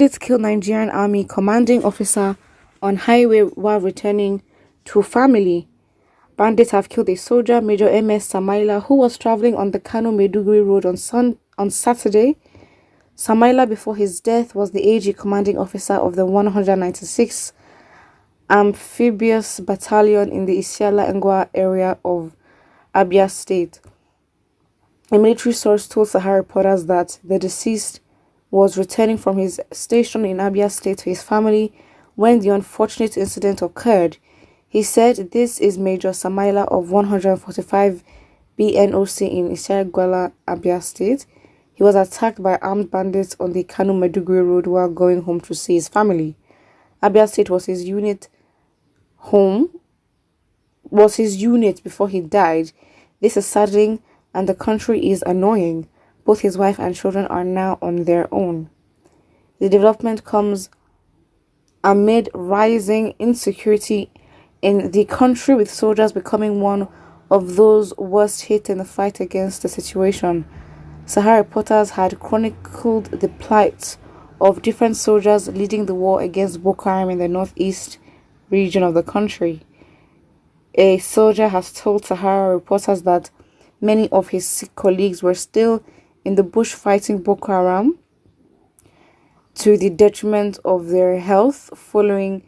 Bandits kill Nigerian army commanding officer on highway while returning to family. Bandits have killed a soldier, Major MS Samaila, who was traveling on the Kano-Maiduguri road on Saturday. Samaila, before his death, was the AG commanding officer of the 196th Amphibious Battalion in the Isiala-Ngwa area of Abia State. A military source told Sahara reporters that the deceased was returning from his station in Abia State to his family when the unfortunate incident occurred. He said, "This is Major Samaila of 145 BNOC in Isiala, Abia State. He was attacked by armed bandits on the Kano-Maiduguri road while going home to see his family. Abia State was his unit before he died. This is saddening and the country is annoying. Both his wife and children are now on their own." The development comes amid rising insecurity in the country, with soldiers becoming one of those worst hit in the fight against the situation. Sahara reporters had chronicled the plight of different soldiers leading the war against Boko Haram in the northeast region of the country. A soldier has told Sahara reporters that many of his colleagues were still in the bush fighting Boko Haram to the detriment of their health following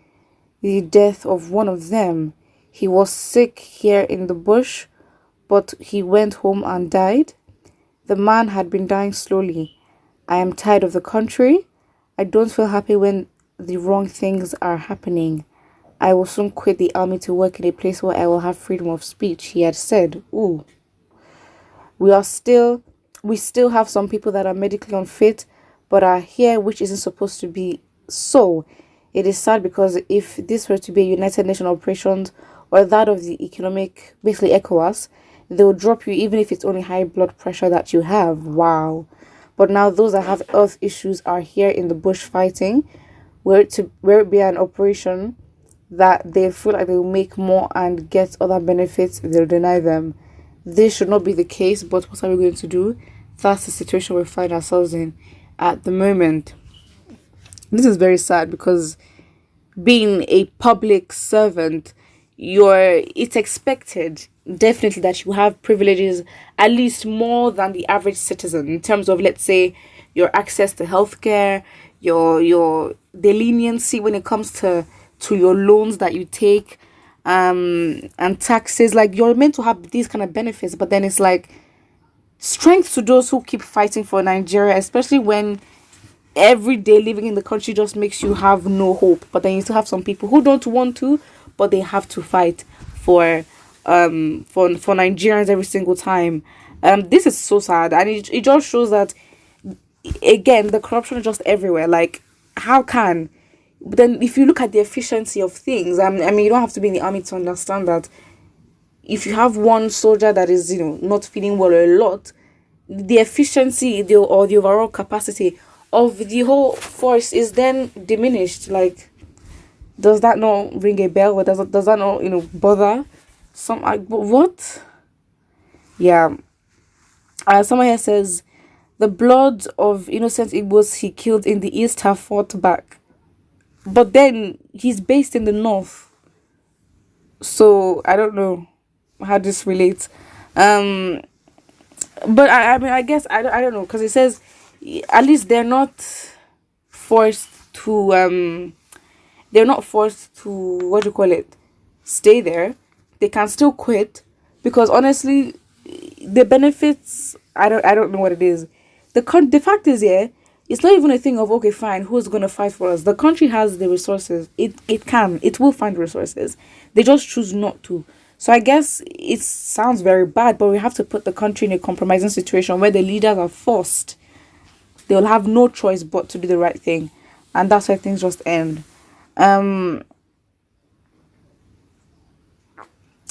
the death of one of them. He was sick here in the bush, but he went home and died. The man had been dying slowly. "I am tired of the country. I don't feel happy when the wrong things are happening. I will soon quit the army to work in a place where I will have freedom of speech," he had said. Ooh. We still have some people that are medically unfit but are here, which isn't supposed to be so. It is sad because if this were to be a United Nations operations or that of the economic, basically ECOWAS, they will drop you even if it's only high blood pressure that you have. Wow. But now those that have health issues are here in the bush fighting, where it be an operation that they feel like they will make more and get other benefits, they'll deny them. This should not be the case, but what are we going to do? That's the situation we find ourselves in at the moment. This is very sad because being a public servant, it's expected definitely that you have privileges at least more than the average citizen in terms of, let's say, your access to healthcare, the leniency when it comes to your loans that you take, and taxes. Like, you're meant to have these kind of benefits, but then it's like strength to those who keep fighting for Nigeria, especially when every day living in the country just makes you have no hope. But then you still have some people who don't want to, but they have to fight for Nigerians every single time. This is so sad, and it just shows that, again, the corruption is just everywhere. Like, how can? But then if you look at the efficiency of things, I mean, you don't have to be in the army to understand that if you have one soldier that is, not feeling well a lot, the efficiency or the overall capacity of the whole force is then diminished. Like, does that not ring a bell? Or does that not, bother? What? Yeah. Someone here says, the blood of innocent Igbos he killed in the east have fought back. But then he's based in the north. So I don't know how this relates. But I guess I don't know, because it says at least they're not forced to stay there. They can still quit, because honestly the benefits, I don't know what it is. The fact is, it's not even a thing of, okay, fine, who's going to fight for us? The country has the resources. It will find resources. They just choose not to. So I guess it sounds very bad, but we have to put the country in a compromising situation where the leaders are forced. They'll have no choice but to do the right thing. And that's why things just end.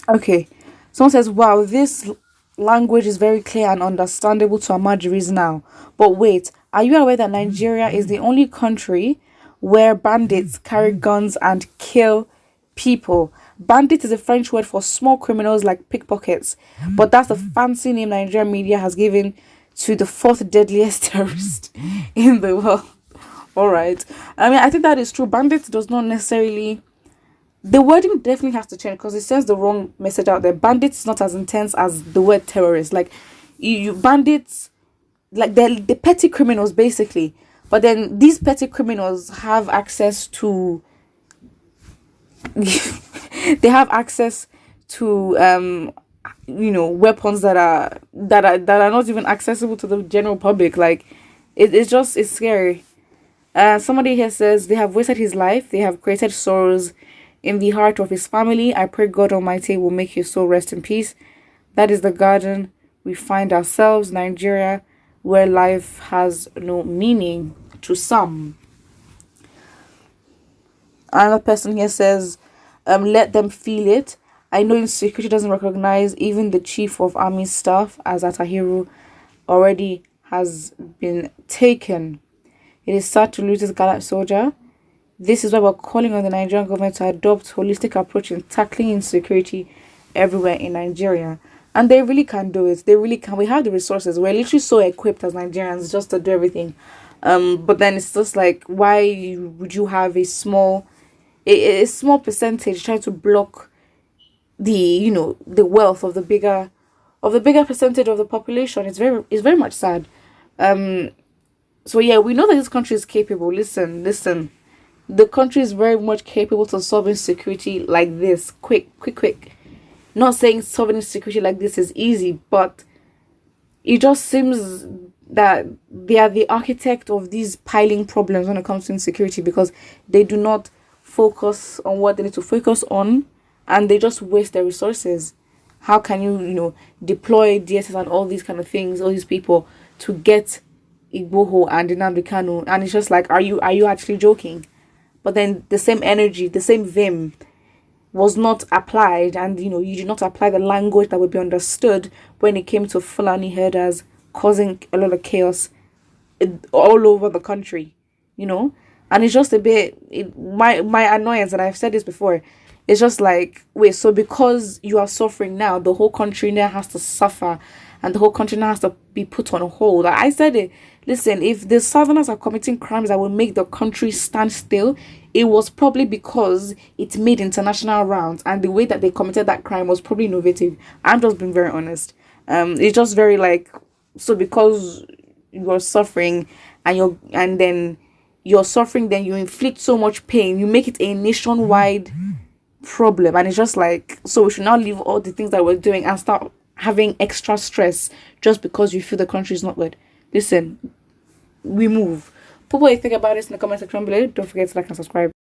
Okay. Someone says, wow, this language is very clear and understandable to Amajiris now. But wait, are you aware that Nigeria is the only country where bandits carry guns and kill people? Bandit is a French word for small criminals like pickpockets, but that's the fancy name Nigerian media has given to the fourth deadliest terrorist in the world. All right. I mean, I think that is true. Bandits does not necessarily. The wording definitely has to change because it sends the wrong message out there. Bandits is not as intense as the word terrorist. Like, you bandits, like the petty criminals basically. But then these petty criminals have access to. They have access to weapons that are not even accessible to the general public. Like, it's scary. Somebody here says they have wasted his life. They have created sorrows in the heart of his family. I pray God Almighty will make his soul rest in peace. That is the garden we find ourselves, Nigeria, where life has no meaning to some. Another person here says, let them feel it. I know insecurity doesn't recognize even the chief of army staff, as Atahiru already has been taken. It is sad to lose this gallant soldier. This is why we're calling on the Nigerian government to adopt holistic approach in tackling insecurity everywhere in Nigeria. And they really can do it. They really can. We have the resources. We're literally so equipped as Nigerians just to do everything. But then it's just like, why would you have a small percentage trying to block the wealth of the bigger percentage of the population? It's very much sad. So yeah, we know that this country is capable. Listen. The country is very much capable to solve insecurity like this. Quick. Not saying solving insecurity like this is easy, but it just seems that they are the architect of these piling problems when it comes to insecurity, because they do not focus on what they need to focus on, and they just waste their resources. How can you deploy DSS and all these kind of things, all these people to get Igboho and Nnamdi Kanu, and it's just like, are you actually joking? But then the same energy, the same vim was not applied, and you did not apply the language that would be understood when it came to Fulani herders causing a lot of chaos all over the country, and it's just a bit, my annoyance, and I've said this before, it's just like, wait, so because you are suffering now, the whole country now has to suffer, and the whole country now has to be put on hold. I said it. Listen, if the Southerners are committing crimes that will make the country stand still, it was probably because it made international rounds, and the way that they committed that crime was probably innovative. I'm just being very honest. It's just very like, so because you're suffering and then you're suffering, then you inflict so much pain, you make it a nationwide problem, and it's just like, so we should now leave all the things that we're doing and start having extra stress just because you feel the country is not good. Listen, we move. Put what you think about this in the comment section below. Don't forget to like and subscribe.